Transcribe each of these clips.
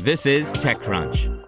This is TechCrunch.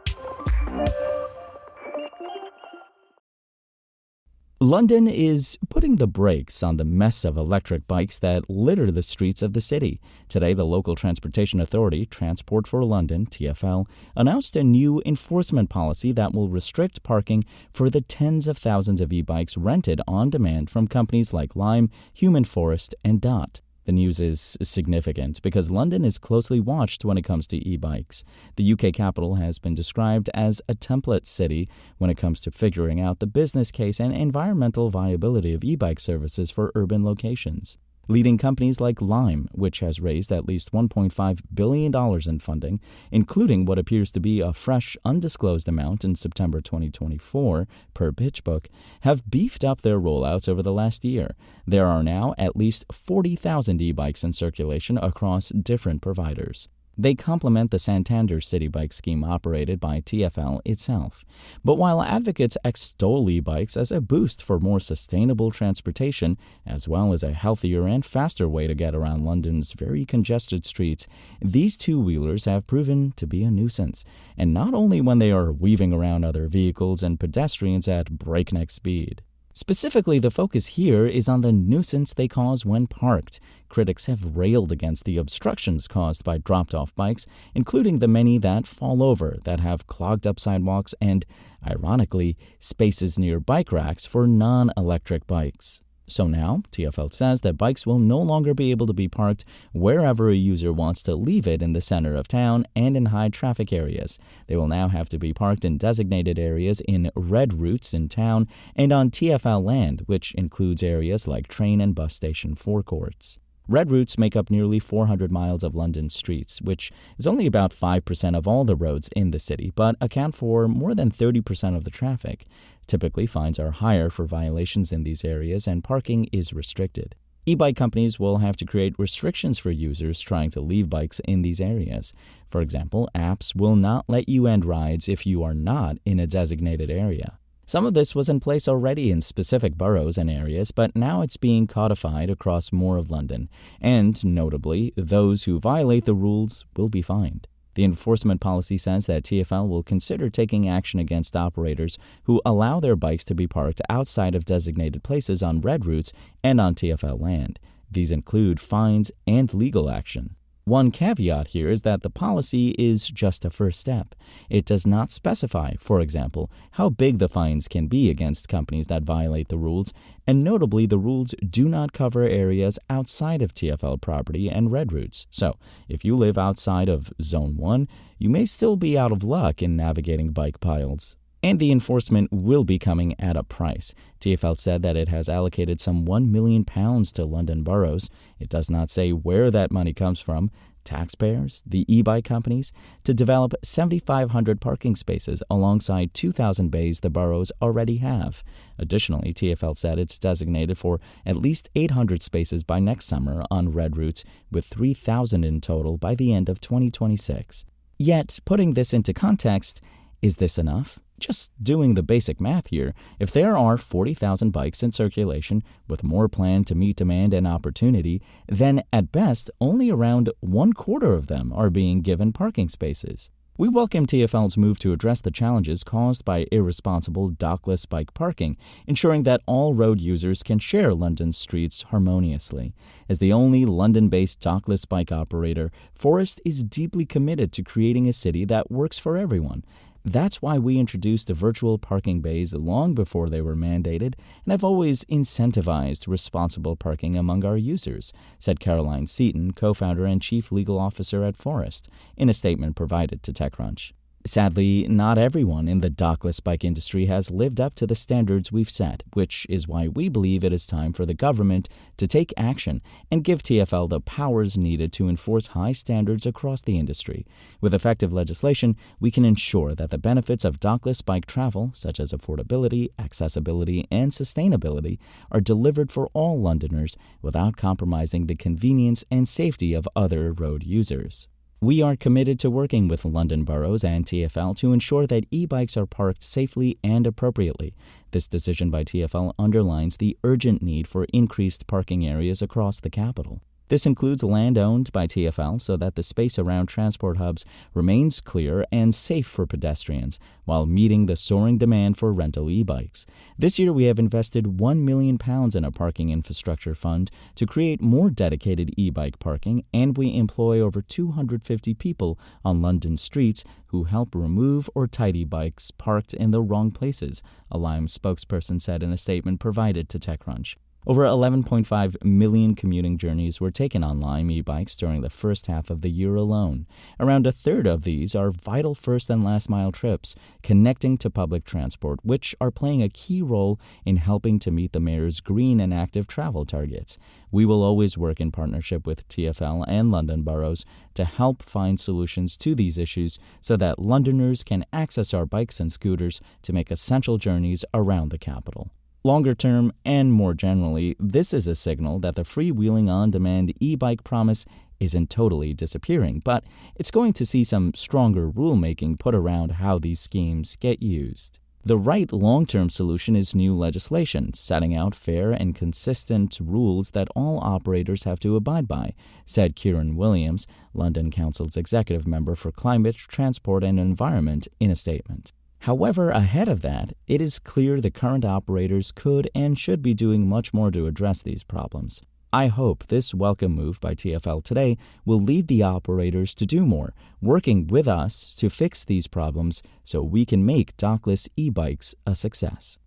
London is putting the brakes on the mess of electric bikes that litter the streets of the city. Today, the local transportation authority, Transport for London, TFL, announced a new enforcement policy that will restrict parking for the tens of thousands of e-bikes rented on demand from companies like Lime, HumanForest and Dott. The news is significant because London is closely watched when it comes to e-bikes. The UK capital has been described as a template city when it comes to figuring out the business case and environmental viability of e-bike services for urban locations. Leading companies like Lime, which has raised at least $1.5 billion in funding, including what appears to be a fresh, undisclosed amount in September 2024 per PitchBook, have beefed up their rollouts over the last year. There are now at least 40,000 e-bikes in circulation across different providers. They complement the Santander City Bike scheme operated by TFL itself. But while advocates extol e-bikes as a boost for more sustainable transportation, as well as a healthier and faster way to get around London's very congested streets, these two-wheelers have proven to be a nuisance, and not only when they are weaving around other vehicles and pedestrians at breakneck speed. Specifically, the focus here is on the nuisance they cause when parked. Critics have railed against the obstructions caused by dropped-off bikes, including the many that fall over, that have clogged-up sidewalks and, ironically, spaces near bike racks for non-electric bikes. So now, TFL says that bikes will no longer be able to be parked wherever a user wants to leave it in the center of town and in high traffic areas. They will now have to be parked in designated areas in red routes in town and on TFL land, which includes areas like train and bus station forecourts. Red routes make up nearly 400 miles of London's streets, which is only about 5% of all the roads in the city, but account for more than 30% of the traffic. Typically, fines are higher for violations in these areas, and parking is restricted. E-bike companies will have to create restrictions for users trying to leave bikes in these areas. For example, apps will not let you end rides if you are not in a designated area. Some of this was in place already in specific boroughs and areas, but now it's being codified across more of London, and notably, those who violate the rules will be fined. The enforcement policy says that TFL will consider taking action against operators who allow their bikes to be parked outside of designated places on red routes and on TFL land. These include fines and legal action. One caveat here is that the policy is just a first step. It does not specify, for example, how big the fines can be against companies that violate the rules, and notably the rules do not cover areas outside of TFL property and red routes. So, if you live outside of Zone 1, you may still be out of luck in navigating bike piles. And the enforcement will be coming at a price. TFL said that it has allocated some £1 million to London boroughs. It does not say where that money comes from, taxpayers, the e-bike companies, to develop 7,500 parking spaces alongside 2,000 bays the boroughs already have. Additionally, TFL said it's designated for at least 800 spaces by next summer on red routes, with 3,000 in total by the end of 2026. Yet, putting this into context, is this enough? Just doing the basic math here, if there are 40,000 bikes in circulation, with more planned to meet demand and opportunity, then at best only around 1/4 of them are being given parking spaces. We welcome TFL's move to address the challenges caused by irresponsible dockless bike parking, ensuring that all road users can share London's streets harmoniously. As the only London-based dockless bike operator, Forest is deeply committed to creating a city that works for everyone. That's why we introduced the virtual parking bays long before they were mandated, and have always incentivized responsible parking among our users, said Caroline Seaton, co-founder and chief legal officer at Forest, in a statement provided to TechCrunch. Sadly, not everyone in the dockless bike industry has lived up to the standards we've set, which is why we believe it is time for the government to take action and give TFL the powers needed to enforce high standards across the industry. With effective legislation, we can ensure that the benefits of dockless bike travel, such as affordability, accessibility, and sustainability, are delivered for all Londoners without compromising the convenience and safety of other road users. We are committed to working with London boroughs and TFL to ensure that e-bikes are parked safely and appropriately. This decision by TFL underlines the urgent need for increased parking areas across the capital. This includes land owned by TFL so that the space around transport hubs remains clear and safe for pedestrians while meeting the soaring demand for rental e-bikes. This year we have invested £1 million in a parking infrastructure fund to create more dedicated e-bike parking, and we employ over 250 people on London streets who help remove or tidy bikes parked in the wrong places, a Lime spokesperson said in a statement provided to TechCrunch. Over 11.5 million commuting journeys were taken on Lime e-bikes during the first half of the year alone. Around a third of these are vital first and last mile trips connecting to public transport, which are playing a key role in helping to meet the mayor's green and active travel targets. We will always work in partnership with TFL and London boroughs to help find solutions to these issues so that Londoners can access our bikes and scooters to make essential journeys around the capital. Longer term, and more generally, this is a signal that the freewheeling on-demand e-bike promise isn't totally disappearing, but it's going to see some stronger rulemaking put around how these schemes get used. The right long-term solution is new legislation, setting out fair and consistent rules that all operators have to abide by, said Kieran Williams, London Council's executive member for Climate, Transport and Environment, in a statement. However, ahead of that, it is clear the current operators could and should be doing much more to address these problems. I hope this welcome move by TFL today will lead the operators to do more, working with us to fix these problems so we can make dockless e-bikes a success.